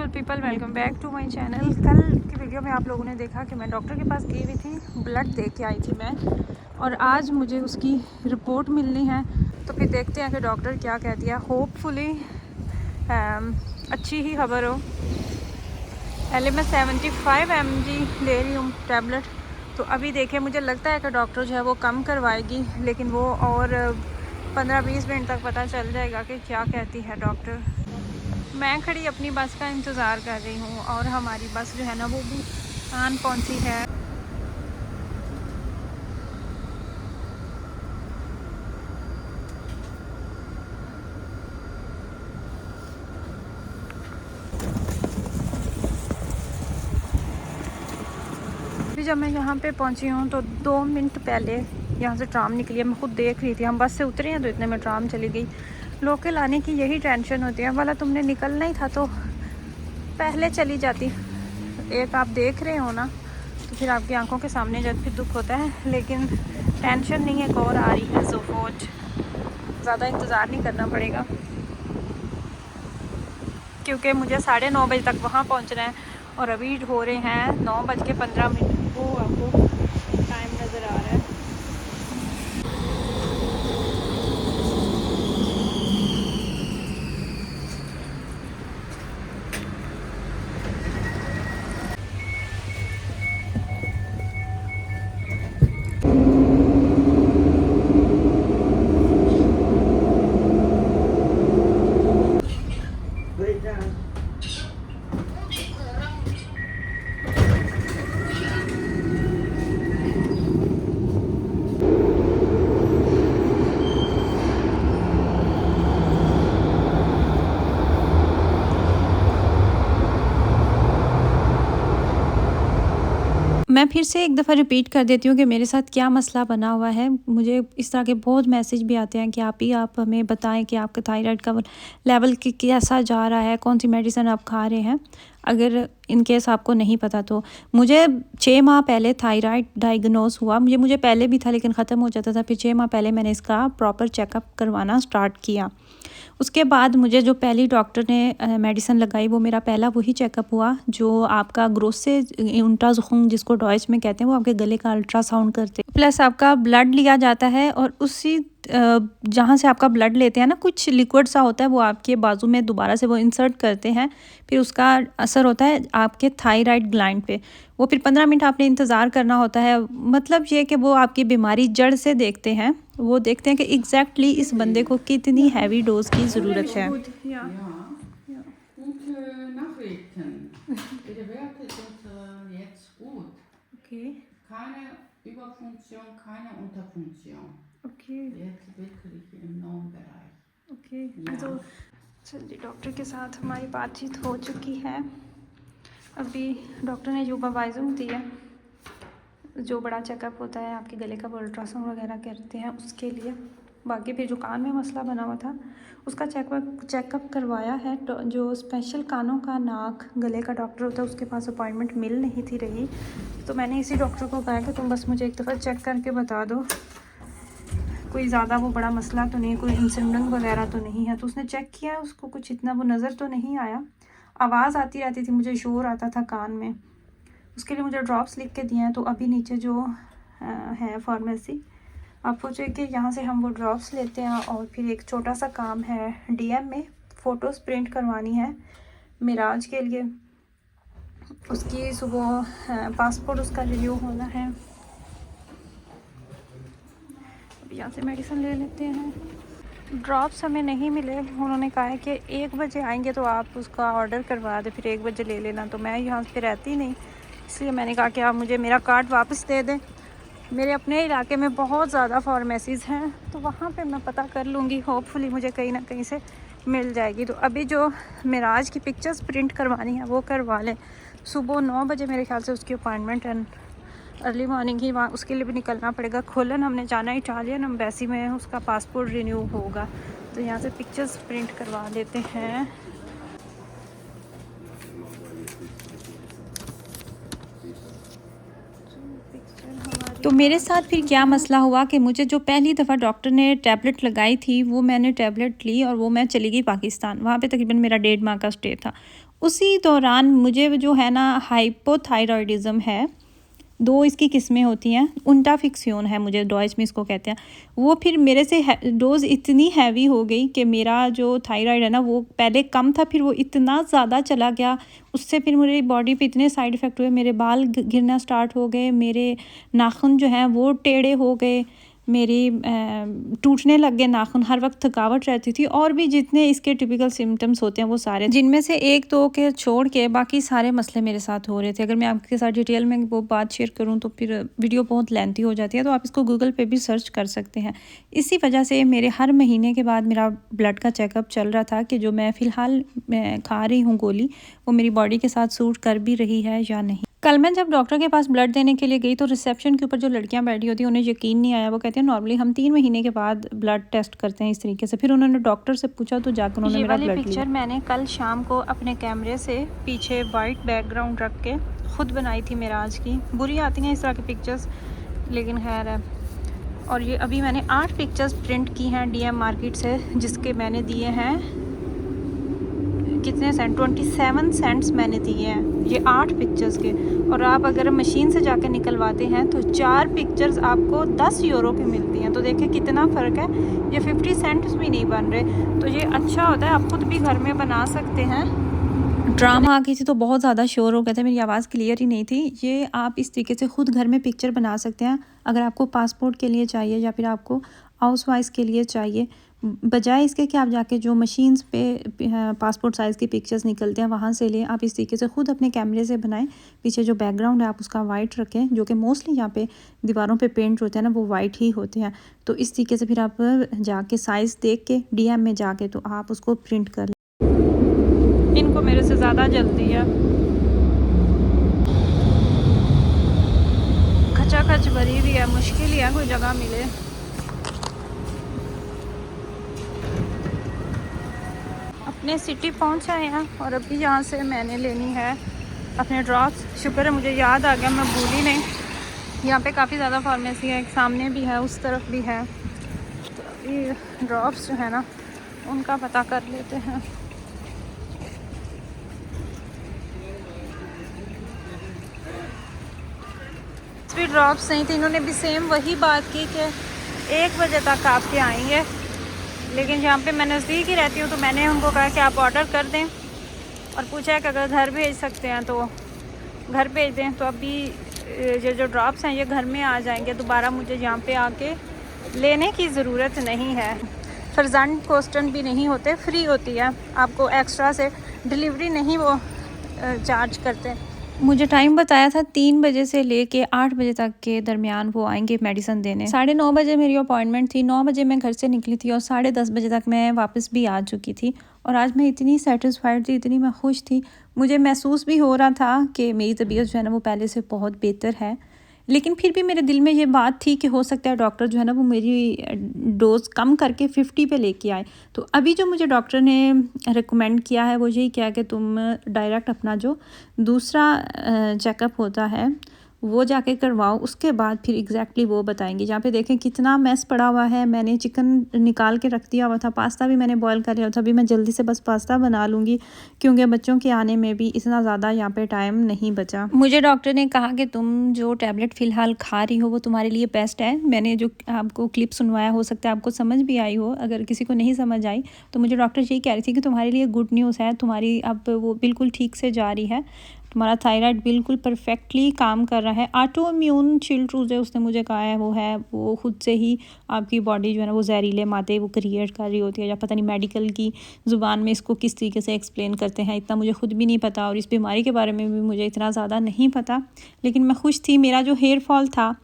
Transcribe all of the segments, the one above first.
Beautiful people, welcome back to my channel. कल की video में आप लोगों ने देखा कि मैं डॉक्टर के पास गई हुई थी, ब्लड दे के आई थी मैं, और आज मुझे उसकी रिपोर्ट मिलनी है। तो फिर देखते हैं कि डॉक्टर क्या कहती है। होपफुली अच्छी ही खबर हो। पहले मैं 75 mg ले रही हूँ टैबलेट, तो अभी देखें, मुझे लगता है कि डॉक्टर जो है वो कम करवाएगी, लेकिन वो और 15-20 मिनट तक पता चल जाएगा कि क्या कहती है डॉक्टर। मैं खड़ी अपनी बस का इंतज़ार कर रही हूँ और हमारी बस जो है ना वो भी आन पहुँची है। अभी जब मैं यहाँ पे पहुँची हूँ तो 2 मिनट पहले यहाँ से ट्राम निकली है। मैं खुद देख रही थी, हम बस से उतरे हैं तो इतने में ट्राम चली गई। लोकल आने की यही टेंशन होती है, वाला तुमने निकलना ही था तो पहले चली जाती। एक आप देख रहे हो ना, तो फिर आपकी आंखों के सामने जब फिर दुख होता है, लेकिन टेंशन नहीं, एक और आ रही है ज़ोफोज। ज़्यादा इंतज़ार नहीं करना पड़ेगा क्योंकि मुझे 9:30 बजे तक वहाँ पहुँचना है और अभी हो रहे हैं 9:15। वो आपको टाइम नज़र आ रहा है। मैं फिर से एक दफ़ा रिपीट कर देती हूँ कि मेरे साथ क्या मसला बना हुआ है। मुझे इस तरह के बहुत मैसेज भी आते हैं कि आप हमें बताएं कि आपका थायराइड का लेवल कैसा जा रहा है, कौन सी मेडिसिन आप खा रहे हैं। अगर इन केस आपको नहीं पता तो मुझे 6 माह पहले थायराइड डायग्नोस हुआ। मुझे पहले भी था लेकिन ख़त्म हो जाता था। फिर 6 माह पहले मैंने इसका प्रॉपर चेकअप करवाना स्टार्ट किया। उसके बाद मुझे जो पहली डॉक्टर ने मेडिसिन लगाई वो मेरा पहला वही चेकअप हुआ जो आपका ग्रोसे उल्ट्रासाउंड जिसको डॉइच में कहते हैं, वो आपके गले का अल्ट्रासाउंड करते हैं। प्लस आपका ब्लड लिया जाता है और उसी जहाँ से आपका ब्लड लेते हैं ना, कुछ लिक्विड सा होता है, वो आपके बाजू में दोबारा से वो इंसर्ट करते हैं। फिर उसका असर होता है आपके थायराइड ग्लैंड पे। वो फिर 15 मिनट आपने इंतज़ार करना होता है। मतलब ये कि वो आपकी बीमारी जड़ से देखते हैं। वो देखते हैं कि एग्जैक्टली इस बंदे को कितनी हैवी डोज की ज़रूरत है। Ja. Gute Nachrichten. Ihre Werte sind jetzt gut. Okay. Keine Überfunktion, keine Unterfunktion. Okay. Jetzt wirklich im Normbereich. Okay. Ja. Also चलिए, डॉक्टर के साथ हमारी बातचीत हो चुकी है। अभी डॉक्टर ने यूबावाइज़म दी है, जो बड़ा चेकअप होता है आपके गले का, वो अल्ट्रासाउंड वगैरह करते हैं उसके लिए। बाकी फिर जो कान में मसला बना हुआ था उसका चेकअप करवाया है। तो जो स्पेशल कानों का, नाक, गले का डॉक्टर होता है उसके पास अपॉइंटमेंट मिल नहीं थी रही, तो मैंने इसी डॉक्टर को कहा कि तुम बस मुझे एक दफ़ा चेक करके बता दो, कोई ज़्यादा वो बड़ा मसला तो नहीं, कोई इंसिडेंट वगैरह तो नहीं है। तो उसने चेक किया, उसको कुछ इतना वो नज़र तो नहीं आया। आवाज़ आती रहती थी, मुझे शोर आता था कान में। उसके लिए मुझे ड्रॉप्स लिख के दिए हैं। तो अभी नीचे जो है फार्मेसी, आप सोचे कि यहाँ से हम वो ड्रॉप्स लेते हैं। और फिर एक छोटा सा काम है, डीएम में फ़ोटोज़ प्रिंट करवानी है मिराज के लिए। उसकी सुबह पासपोर्ट उसका रिन्यू होना है। अब यहाँ से मेडिसिन ले लेते हैं। ड्रॉप्स हमें नहीं मिले, उन्होंने कहा है कि 1 बजे आएंगे तो आप उसका ऑर्डर करवा दें, फिर 1 बजे ले लेना। तो मैं यहाँ पे रहती नहीं, इसलिए मैंने कहा कि आप मुझे मेरा कार्ड वापस दे दें। मेरे अपने इलाके में बहुत ज़्यादा फार्मेसीज़ हैं, तो वहाँ पे मैं पता कर लूँगी, होपफुली मुझे कहीं ना कहीं से मिल जाएगी। तो अभी जो मिराज की पिक्चर्स प्रिंट करवानी है वो करवा लें। सुबह 9 बजे मेरे ख्याल से उसकी अपॉइंटमेंट है, अर्ली मॉर्निंग ही। वहाँ उसके लिए भी निकलना पड़ेगा। खोलन हमने जाना है, इटालियन एम्बेसी में उसका पासपोर्ट रिन्यू होगा। तो यहाँ से पिक्चर्स प्रिंट करवा लेते हैं। तो मेरे साथ फिर क्या मसला हुआ कि मुझे जो पहली दफ़ा डॉक्टर ने टैबलेट लगाई थी वो मैंने टैबलेट ली और वो मैं चली गई पाकिस्तान। वहाँ पे तकरीबन मेरा 1.5 माह का स्टे था। उसी दौरान मुझे जो है ना हाइपोथायरॉयडिज़म है, 2 इसकी किस्में होती हैं। उल्टाफिक्सियोन है, मुझे डॉइच में इसको कहते हैं। वो फिर मेरे से डोज़ इतनी हैवी हो गई कि मेरा जो थायराइड है ना वो पहले कम था, फिर वो इतना ज़्यादा चला गया। उससे फिर मेरी बॉडी पे इतने साइड इफ़ेक्ट हुए, मेरे बाल गिरना स्टार्ट हो गए, मेरे नाखून जो हैं वो टेढ़े हो गए, मेरी टूटने लग गए नाखून, हर वक्त थकावट रहती थी, और भी जितने इसके टिपिकल सिम्टम्स होते हैं वो सारे, जिनमें से 1-2 के छोड़ के बाकी सारे मसले मेरे साथ हो रहे थे। अगर मैं आपके साथ डिटेल में वो बात शेयर करूं तो फिर वीडियो बहुत लेंथी हो जाती है, तो आप इसको गूगल पे भी सर्च कर सकते हैं। इसी वजह से मेरे हर महीने के बाद मेरा ब्लड का चेकअप चल रहा था कि जो मैं फ़िलहाल खा रही हूँ गोली, वो मेरी बॉडी के साथ सूट कर भी रही है या नहीं। कल मैं जब डॉक्टर के पास ब्लड देने के लिए गई तो रिसेप्शन के ऊपर जो लड़कियां बैठी होती हैं उन्हें यकीन नहीं आया। वो कहते हैं नॉर्मली हम 3 महीने के बाद ब्लड टेस्ट करते हैं इस तरीके से। फिर उन्होंने डॉक्टर से पूछा तो जाकर उन्होंने मेरा ब्लड लिया। पिक्चर मैंने कल शाम को अपने कैमरे से पीछे वाइट बैकग्राउंड रख के ख़ुद बनाई थी मेराज की। बुरी आती हैं इस तरह की पिक्चर्स, लेकिन खैर है। और ये अभी मैंने 8 पिक्चर्स प्रिंट की हैं DM मार्केट से, जिसके मैंने दिए हैं कितने सेंट, 27 सेंट्स मैंने दिए हैं ये 8 पिक्चर्स के। और आप अगर मशीन से जाके निकलवाते हैं तो 4 पिक्चर्स आपको 10 यूरो की मिलती हैं। तो देखिए कितना फ़र्क है, ये 50 सेंट्स भी नहीं बन रहे। तो ये अच्छा होता है, आप खुद भी घर में बना सकते हैं। ड्रामा आ गई थी तो बहुत ज़्यादा शोर हो गया था, मेरी आवाज़ क्लियर ही नहीं थी। ये आप इस तरीके से ख़ुद घर में पिक्चर बना सकते हैं। अगर आपको पासपोर्ट के लिए चाहिए या फिर आपको हाउसवाइफ के लिए चाहिए, बजाय इसके कि आप जाके जो मशीन्स पे पासपोर्ट साइज़ की पिक्चर्स निकलते हैं वहाँ से लें, आप इस तरीके से ख़ुद अपने कैमरे से बनाएं। पीछे जो बैकग्राउंड है आप उसका वाइट रखें, जो कि मोस्टली यहाँ पे दीवारों पे पेंट होते हैं ना वो वाइट ही होते हैं। तो इस तरीके से फिर आप जाके साइज़ देख के DM में जाके तो आप उसको प्रिंट कर लें। इनको मेरे से ज़्यादा जल्दी है, खचाखच भरी हुई है, मुश्किल ही है कोई जगह मिले। अपने सिटी पहुंच आए हैं और अभी यहाँ से मैंने लेनी है अपने ड्रॉप्स। शुक्र है मुझे याद आ गया, मैं भूली नहीं। यहाँ पे काफ़ी ज़्यादा फार्मेसी है, एक सामने भी है, उस तरफ भी है। तो अभी ड्रॉप्स जो है ना उनका पता कर लेते हैं। भी ड्रॉप्स नहीं थे, इन्होंने भी सेम वही बात की कि 1 बजे तक आपके आएंगे, लेकिन जहाँ पे मैं नज़दीक ही रहती हूँ तो मैंने उनको कहा कि आप ऑर्डर कर दें और पूछा कि अगर घर भेज सकते हैं तो घर भेज दें। तो अभी ये जो ड्रॉप्स हैं ये घर में आ जाएंगे, दोबारा मुझे यहाँ पे आके लेने की ज़रूरत नहीं है। फर्जंड कोस्टन भी नहीं होते, फ्री होती है, आपको एक्स्ट्रा से डिलीवरी नहीं वो चार्ज करते। मुझे टाइम बताया था 3 बजे से लेके 8 बजे तक के दरमियान वो आएंगे मेडिसिन देने। 9:30 बजे मेरी अपॉइंटमेंट थी, 9 बजे मैं घर से निकली थी और 10:30 बजे तक मैं वापस भी आ चुकी थी। और आज मैं इतनी सेटिस्फाइड थी, इतनी मैं खुश थी, मुझे महसूस भी हो रहा था कि मेरी तबीयत जो है ना वो पहले से बहुत बेहतर है। लेकिन फिर भी मेरे दिल में ये बात थी कि हो सकता है डॉक्टर जो है ना वो मेरी डोज़ कम करके 50 पे लेके आए। तो अभी जो मुझे डॉक्टर ने रिकमेंड किया है वो यही किया कि तुम डायरेक्ट अपना जो दूसरा चेकअप होता है वो जाके करवाओ, उसके बाद फिर एग्जैक्टली वो बताएंगे। जहाँ पे देखें कितना मैस पड़ा हुआ है, मैंने चिकन निकाल के रख दिया हुआ था, पास्ता भी मैंने बॉईल कर लिया था। अभी मैं जल्दी से बस पास्ता बना लूँगी क्योंकि बच्चों के आने में भी इतना ज़्यादा यहाँ पे टाइम नहीं बचा। मुझे डॉक्टर ने कहा कि तुम जो टैबलेट फ़िलहाल खा रही हो वो तुम्हारे लिए बेस्ट है। मैंने जो आपको क्लिप सुनवाया हो सकता है आपको समझ भी आई हो, अगर किसी को नहीं समझ आई तो मुझे डॉक्टर यही कह रही थी कि तुम्हारे लिए गुड न्यूज़ है, तुम्हारी अब वो बिल्कुल ठीक से जा रही है, तुम्हारा थायराइड बिल्कुल परफेक्टली काम कर रहा है। ऑटो इम्यून चिल्ड्रूज है उसने मुझे कहा है, वो खुद से ही आपकी बॉडी जो है ना वो जहरीले मादे वो क्रिएट कर रही होती है, या पता नहीं मेडिकल की ज़ुबान में इसको किस तरीके से एक्सप्लेन करते हैं, इतना मुझे खुद भी नहीं पता और इस बीमारी के बारे में भी मुझे इतना ज़्यादा नहीं पता। लेकिन मैं खुश थी। मेरा जो हेयर फॉल था,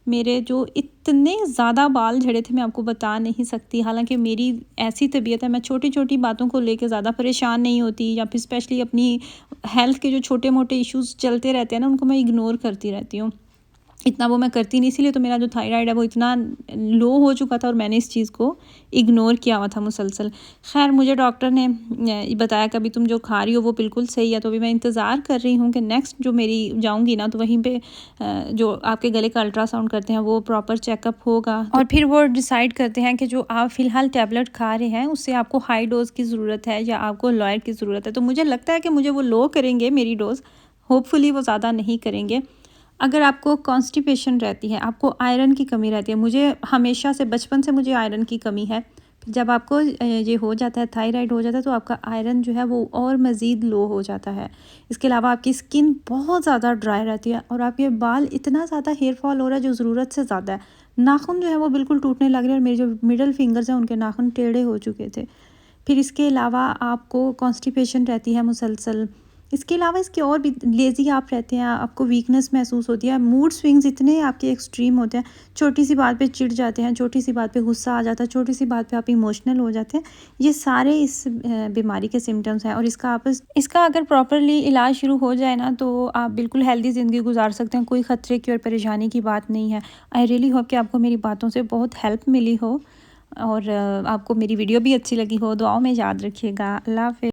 मेरे जो इतने ज़्यादा बाल झड़े थे मैं आपको बता नहीं सकती। हालांकि मेरी ऐसी तबीयत है, मैं छोटी छोटी बातों को लेकर ज़्यादा परेशान नहीं होती, या फिर स्पेशली अपनी हेल्थ के जो छोटे मोटे इश्यूज़ चलते रहते हैं ना उनको मैं इग्नोर करती रहती हूँ। इतना वो मैं करती नहीं, इसीलिए तो मेरा जो थायराइड है वो इतना लो हो चुका था और मैंने इस चीज़ को इग्नोर किया हुआ था मुसलसल। खैर मुझे डॉक्टर ने बताया कि अभी तुम जो खा रही हो वो बिल्कुल सही है, तो अभी मैं इंतज़ार कर रही हूँ कि नेक्स्ट जो मेरी जाऊँगी ना तो वहीं पे जो आपके गले का अल्ट्रासाउंड करते हैं वो प्रॉपर चेकअप होगा और फिर वो डिसाइड करते हैं कि जो आप फ़िलहाल टैबलेट खा रहे हैं उससे आपको हाई डोज़ की ज़रूरत है या आपको लोअर की ज़रूरत है। तो मुझे लगता है कि मुझे वो लो करेंगे मेरी डोज़, होपफुली वो ज़्यादा नहीं करेंगे। अगर आपको कॉन्स्टिपेशन रहती है, आपको आयरन की कमी रहती है, मुझे हमेशा से बचपन से मुझे आयरन की कमी है। जब आपको ये हो जाता है, थायराइड हो जाता है, तो आपका आयरन जो है वो और मज़ीद लो हो जाता है। इसके अलावा आपकी स्किन बहुत ज़्यादा ड्राई रहती है और आपके बाल इतना ज़्यादा हेयर फॉल हो रहा है जो ज़रूरत से ज़्यादा है। नाखून जो है वो बिल्कुल टूटने लग रहे हैं और मेरे जो मिडल फिंगर्स हैं उनके नाखून टेढ़े हो चुके थे। फिर इसके अलावा आपको कॉन्स्टिपेशन रहती है मुसलसल। इसके अलावा इसके और भी लेज़ी आप रहते हैं, आपको वीकनेस महसूस होती है, मूड स्विंग्स इतने आपके एक्सट्रीम होते हैं, छोटी सी बात पे चिढ़ जाते हैं, छोटी सी बात पे गुस्सा आ जाता है, छोटी सी बात पे आप इमोशनल हो जाते हैं। ये सारे इस बीमारी के सिम्टम्स हैं और इसका अगर प्रॉपरली इलाज शुरू हो जाए ना तो आप बिल्कुल हेल्दी ज़िंदगी गुजार सकते हैं, कोई ख़तरे की और परेशानी की बात नहीं है। आई रियली होप कि आपको मेरी बातों से बहुत हेल्प मिली हो और आपको मेरी वीडियो भी अच्छी लगी हो। दुआओं में याद रखिएगा। अल्लाह हाफ़िज़।